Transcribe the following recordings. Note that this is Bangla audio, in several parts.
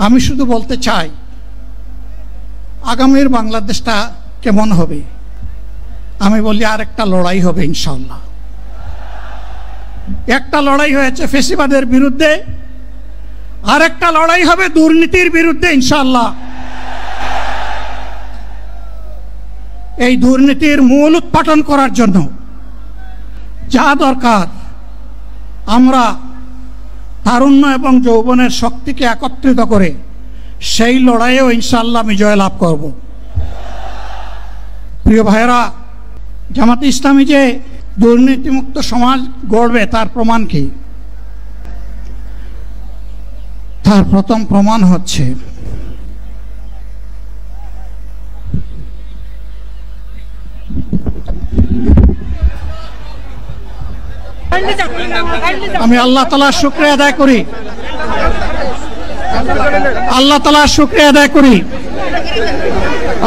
আমি শুধু বলতে চাই আগামীর বাংলাদেশটা কেমন হবে। আমি বলি আরেকটা লড়াই হবে ইনশাআল্লাহ। একটা লড়াই হয়েছে ফ্যাসিবাদের বিরুদ্ধে, আরেকটা লড়াই হবে দুর্নীতির বিরুদ্ধে ইনশাআল্লাহ। এই দুর্নীতির মূল উৎপাটন করার জন্য যা দরকার, আমরা তারুণ্য এবং যৌবনের শক্তিকে একত্রিত করে সেই লড়াইয়েও ইনশাআল্লাহ বিজয় লাভ করব। প্রিয় ভাইয়েরা, জামাতে ইসলামী যে দুর্নীতিমুক্ত সমাজ গড়বে তার প্রমাণ কি? তার প্রথম প্রমাণ হচ্ছে আমি আল্লাহ তাআলার শুকরিয়া আদায় করি, আল্লাহ তাআলার শুকরিয়া আদায় করি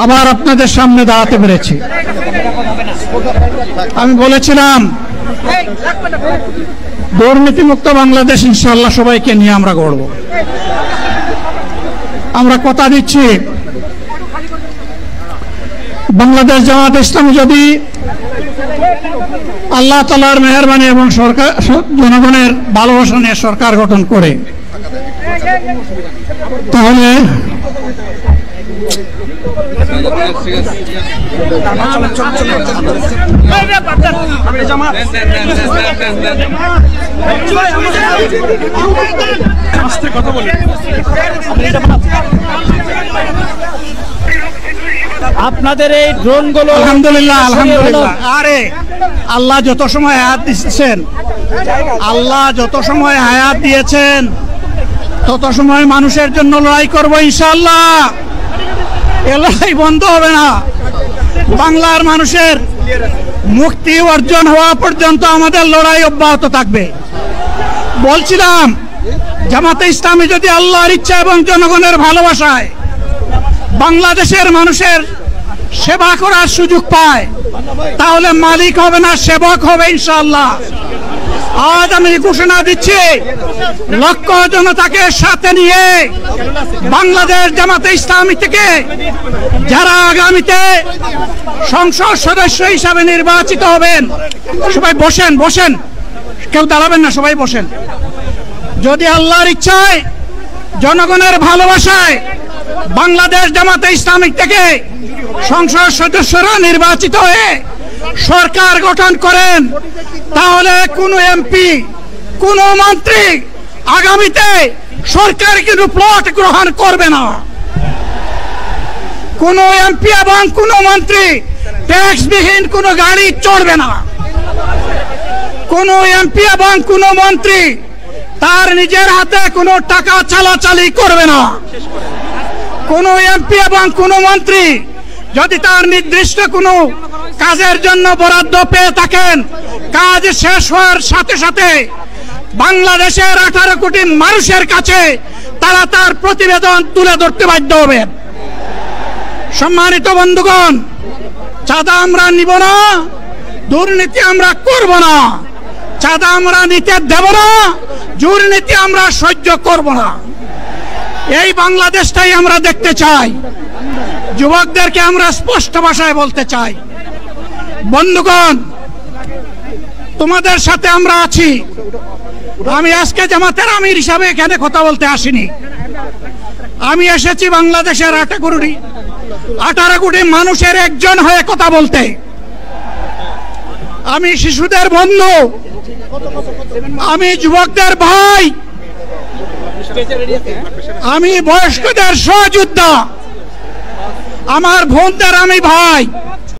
আবার আপনাদের সামনে দাঁড়াতে পেরেছি। আমি বলেছিলাম দুর্নীতিমুক্ত বাংলাদেশ ইনশাআল্লাহ সবাইকে নিয়ে আমরা গড়ব। আমরা কথা দিচ্ছি বাংলাদেশ জামাত ইসলামী যদি আল্লাহ তাআলার মেহেরবানি এবং সরকার জনগণের ভালোবাসা নিয়ে সরকার গঠন করে, তাহলে আপনাদের এই ড্রোনগুলো আলহামদুলিল্লাহ আলহামদুলিল্লাহ। আরে আল্লাহ যত সময় হায়াত দিয়েছেন, আল্লাহ যত সময় হায়াত দিয়েছেন তত সময় মানুষের জন্য লড়াই করবো ইনশাআল্লাহ। এ লড়াই বন্ধ হবে না। বাংলার মানুষের মুক্তি অর্জন হওয়া পর্যন্ত আমাদের লড়াই অব্যাহত থাকবে। বলছিলাম জামাতে ইসলামী যদি আল্লাহর ইচ্ছা এবং জনগণের ভালোবাসায় বাংলাদেশের মানুষের সেবা করার সুযোগ পায়, তাহলে মালিক হবে না, সেবক হবে ইনশাআল্লাহ। আজ আমি ঘোষণা দিচ্ছি, লক্ষ জনতাকে সাথে নিয়ে বাংলাদেশ জামাতে ইসলামী থেকে যারা আগামীতে সংসদ সদস্য হিসাবে নির্বাচিত হবেন, সবাই বসেন, বসেন, কেউ দাঁড়াবেন না, সবাই বসেন। যদি আল্লাহর ইচ্ছায় জনগণের ভালোবাসায় বাংলাদেশ জামাতে ইসলামী থেকে সংসদ সদস্যরা নির্বাচিত হয়ে সরকার গঠন করেন, তাহলে কোন এমপি, কোন মন্ত্রী আগামীতে সরকার কিন্তু প্লট গ্রহণ করবে না। কোন এমপি এবং কোন মন্ত্রী ট্যাক্সবিহীন কোন গাড়ি চড়বে না। কোন এমপি এবং কোন মন্ত্রী তার নিজের হাতে কোনো টাকা চালাচালি করবে না। কোন এমপি এবং কোন মন্ত্রী যদি তার নির্দিষ্ট কোনো কাজের জন্য বরাদ্দ পেয়ে থাকেন, কাজ শেষ হওয়ার সাথে সাথে বাংলাদেশের 18 কোটি মানুষের কাছে তারা তার প্রতিবেদন তুলে ধরতে বাধ্য হবেন। সম্মানিত বন্ধুগণ, চাঁদা আমরা নিব না, দুর্নীতি আমরা করব না। চাঁদা আমরা নিতে দেব না, দুর্নীতি আমরা সহ্য করব না। এই বাংলাদেশটাই আমরা দেখতে চাই। যুবকদেরকে আমরা স্পষ্ট ভাষায় বলতে চাই, বন্ধুগণ, তোমাদের সাথে আমরা আছি। আমি আজকে জামাতের আমির হিসাবে এখানে কথা বলতে আসিনি। আমি এসেছি বাংলাদেশের 18 কোটি মানুষের একজন হয়ে কথা বলতে। আমি শিশুদের বন্ধু, আমি যুবকদের ভাই, আমি বয়স্কদের সহযোদ্ধা, আমার বোনদের আমি ভাই।